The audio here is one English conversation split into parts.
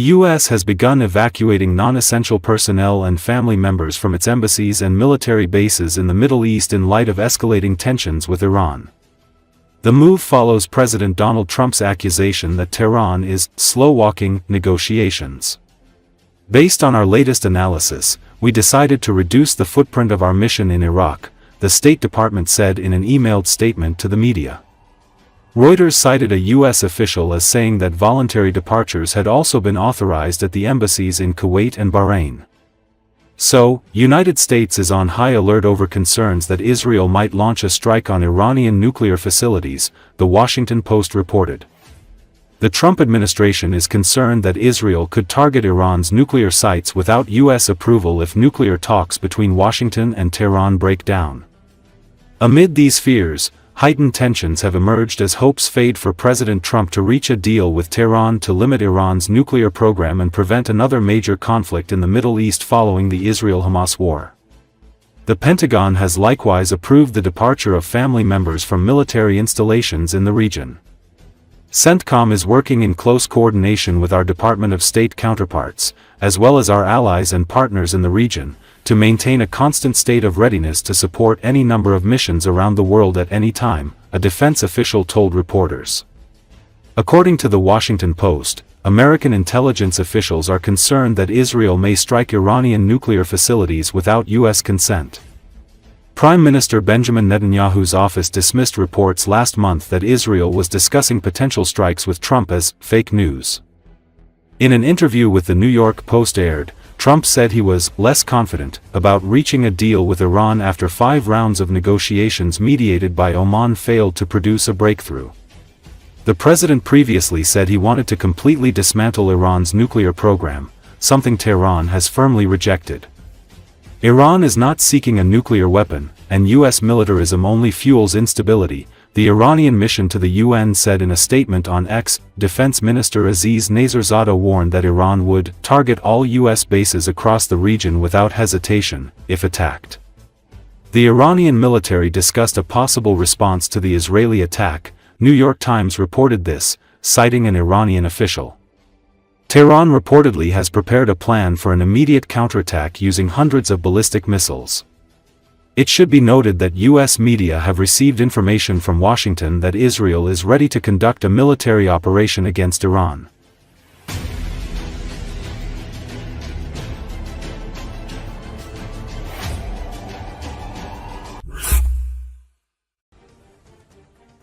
The U.S. has begun evacuating non-essential personnel and family members from its embassies and military bases in the Middle East in light of escalating tensions with Iran. The move follows President Donald Trump's accusation that Tehran is slow-walking negotiations. Based on our latest analysis, we decided to reduce the footprint of our mission in Iraq, the State Department said in an emailed statement to the media. Reuters cited a U.S. official as saying that voluntary departures had also been authorized at the embassies in Kuwait and Bahrain. So, United States is on high alert over concerns that Israel might launch a strike on Iranian nuclear facilities, the Washington Post reported. The Trump administration is concerned that Israel could target Iran's nuclear sites without U.S. approval if nuclear talks between Washington and Tehran break down. Amid these fears, heightened tensions have emerged as hopes fade for President Trump to reach a deal with Tehran to limit Iran's nuclear program and prevent another major conflict in the Middle East following the Israel-Hamas war. The Pentagon has likewise approved the departure of family members from military installations in the region. CENTCOM is working in close coordination with our Department of State counterparts, as well as our allies and partners in the region, to maintain a constant state of readiness to support any number of missions around the world at any time, a defense official told reporters. According to the Washington Post, American intelligence officials are concerned that Israel may strike Iranian nuclear facilities without U.S. consent. Prime Minister Benjamin Netanyahu's office dismissed reports last month that Israel was discussing potential strikes with Trump as fake news. In an interview with the New York Post aired, Trump said he was less confident about reaching a deal with Iran after 5 rounds of negotiations mediated by Oman failed to produce a breakthrough. The president previously said he wanted to completely dismantle Iran's nuclear program, something Tehran has firmly rejected. Iran is not seeking a nuclear weapon, and U.S. militarism only fuels instability, the Iranian mission to the UN said in a statement on X. Defense Minister Aziz Naserzadeh warned that Iran would target all U.S. bases across the region without hesitation, if attacked. The Iranian military discussed a possible response to the Israeli attack. New York Times reported this, citing an Iranian official. Tehran reportedly has prepared a plan for an immediate counterattack using hundreds of ballistic missiles. It should be noted that U.S. media have received information from Washington that Israel is ready to conduct a military operation against Iran.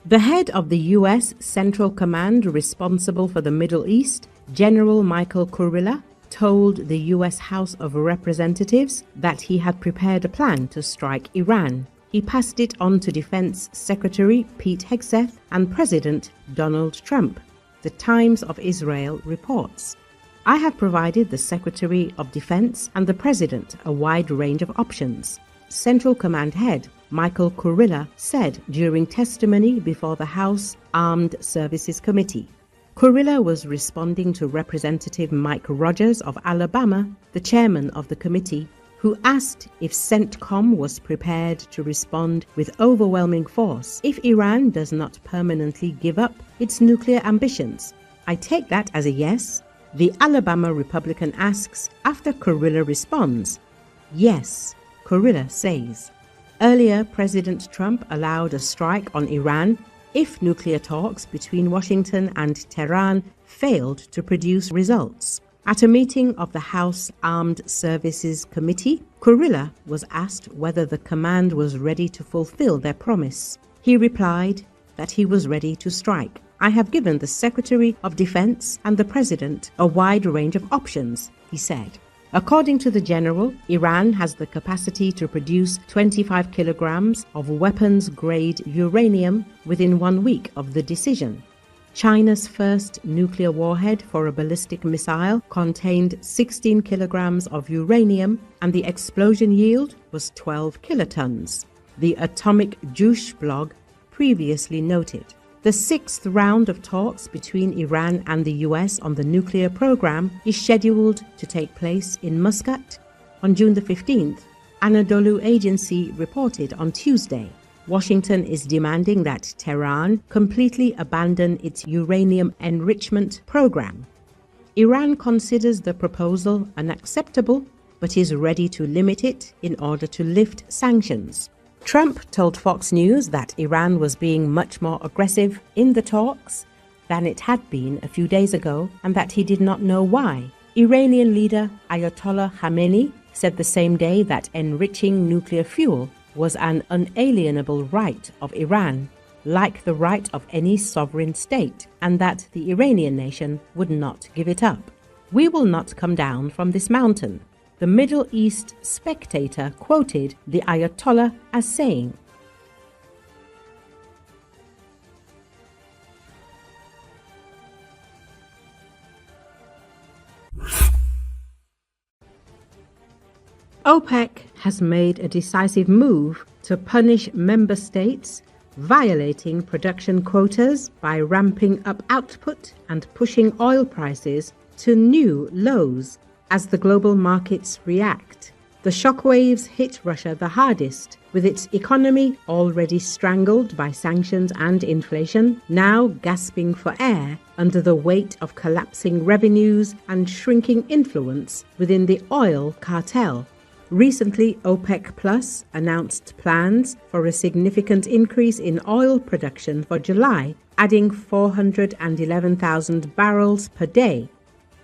The head of the U.S. Central Command responsible for the Middle East, General Michael Kurilla, told the U.S. House of Representatives that he had prepared a plan to strike Iran. He passed it on to Defense Secretary Pete Hegseth and President Donald Trump, the Times of Israel reports. I have provided the Secretary of Defense and the President a wide range of options, Central Command head Michael Kurilla said during testimony before the House Armed Services Committee. Kurilla was responding to Representative Mike Rogers of Alabama, the chairman of the committee, who asked if CENTCOM was prepared to respond with overwhelming force if Iran does not permanently give up its nuclear ambitions. I take that as a yes. The Alabama Republican asks after Kurilla responds. Yes, Kurilla says. Earlier, President Trump allowed a strike on Iran if nuclear talks between Washington and Tehran failed to produce results. At a meeting of the House Armed Services Committee, Kurilla was asked whether the command was ready to fulfill their promise. He replied that he was ready to strike. I have given the Secretary of Defense and the President a wide range of options, he said. According to the general, Iran has the capacity to produce 25 kilograms of weapons-grade uranium within 1 week of the decision. China's first nuclear warhead for a ballistic missile contained 16 kilograms of uranium and the explosion yield was 12 kilotons, the Atomic Juice blog previously noted. The 6th round of talks between Iran and the US on the nuclear program is scheduled to take place in Muscat on June the 15th, Anadolu Agency reported on Tuesday. Washington is demanding that Tehran completely abandon its uranium enrichment program. Iran considers the proposal unacceptable, but is ready to limit it in order to lift sanctions. Trump told Fox News that Iran was being much more aggressive in the talks than it had been a few days ago, and that he did not know why. Iranian leader Ayatollah Khamenei said the same day that enriching nuclear fuel was an unalienable right of Iran, like the right of any sovereign state, and that the Iranian nation would not give it up. "We will not come down from this mountain," the Middle East Spectator quoted the Ayatollah as saying. OPEC has made a decisive move to punish member states violating production quotas by ramping up output and pushing oil prices to new lows as the global markets react. The shockwaves hit Russia the hardest, with its economy already strangled by sanctions and inflation, now gasping for air under the weight of collapsing revenues and shrinking influence within the oil cartel. Recently, OPEC Plus announced plans for a significant increase in oil production for July, adding 411,000 barrels per day.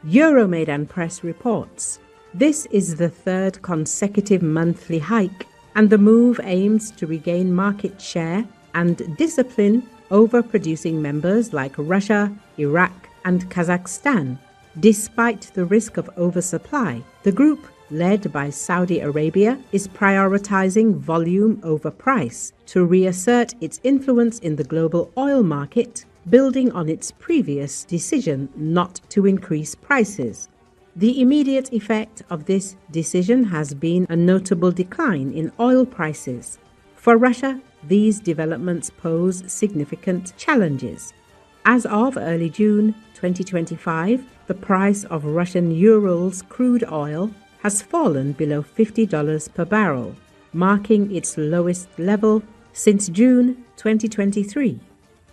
Euromaidan Press reports. This is the third consecutive monthly hike, and the move aims to regain market share and discipline overproducing members like Russia, Iraq, and Kazakhstan. Despite the risk of oversupply, the group, led by Saudi Arabia, is prioritizing volume over price to reassert its influence in the global oil market, building on its previous decision not to increase prices. The immediate effect of this decision has been a notable decline in oil prices. For Russia, these developments pose significant challenges. As of early June 2025, the price of Russian Urals crude oil has fallen below $50 per barrel, marking its lowest level since June 2023.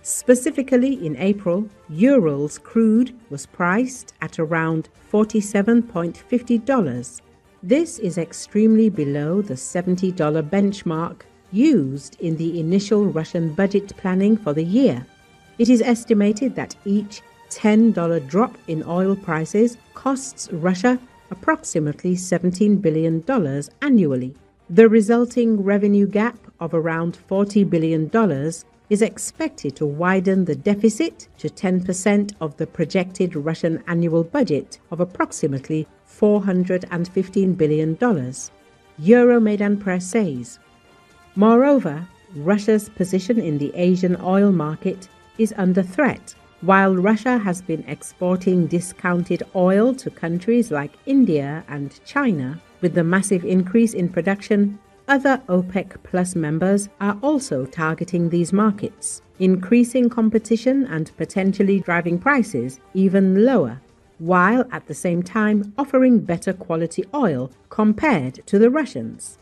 Specifically in April, Urals crude was priced at around $47.50. This is extremely below the $70 benchmark used in the initial Russian budget planning for the year. It is estimated that each $10 drop in oil prices costs Russia approximately $17 billion annually. The resulting revenue gap of around $40 billion is expected to widen the deficit to 10% of the projected Russian annual budget of approximately $415 billion, Euromaidan Press says. Moreover, Russia's position in the Asian oil market is under threat. While Russia has been exporting discounted oil to countries like India and China, with the massive increase in production, other OPEC Plus members are also targeting these markets, increasing competition and potentially driving prices even lower, while at the same time offering better quality oil compared to the Russians.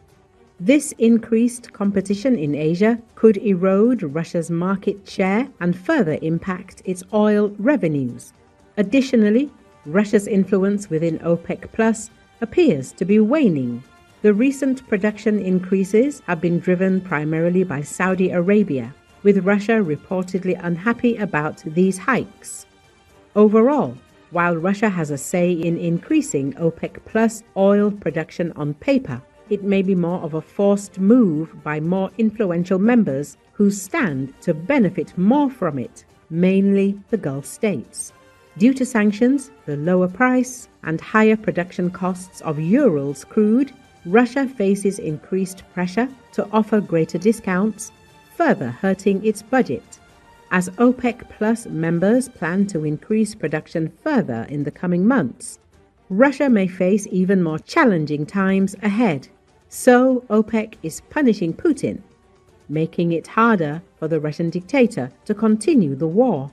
This increased competition in Asia could erode Russia's market share and further impact its oil revenues. Additionally, Russia's influence within OPEC Plus appears to be waning. The recent production increases have been driven primarily by Saudi Arabia, with Russia reportedly unhappy about these hikes. Overall, while Russia has a say in increasing OPEC Plus oil production on paper, it may be more of a forced move by more influential members who stand to benefit more from it, mainly the Gulf states. Due to sanctions, the lower price, and higher production costs of Urals crude, Russia faces increased pressure to offer greater discounts, further hurting its budget. As OPEC Plus members plan to increase production further in the coming months, Russia may face even more challenging times ahead. So OPEC is punishing Putin, making it harder for the Russian dictator to continue the war.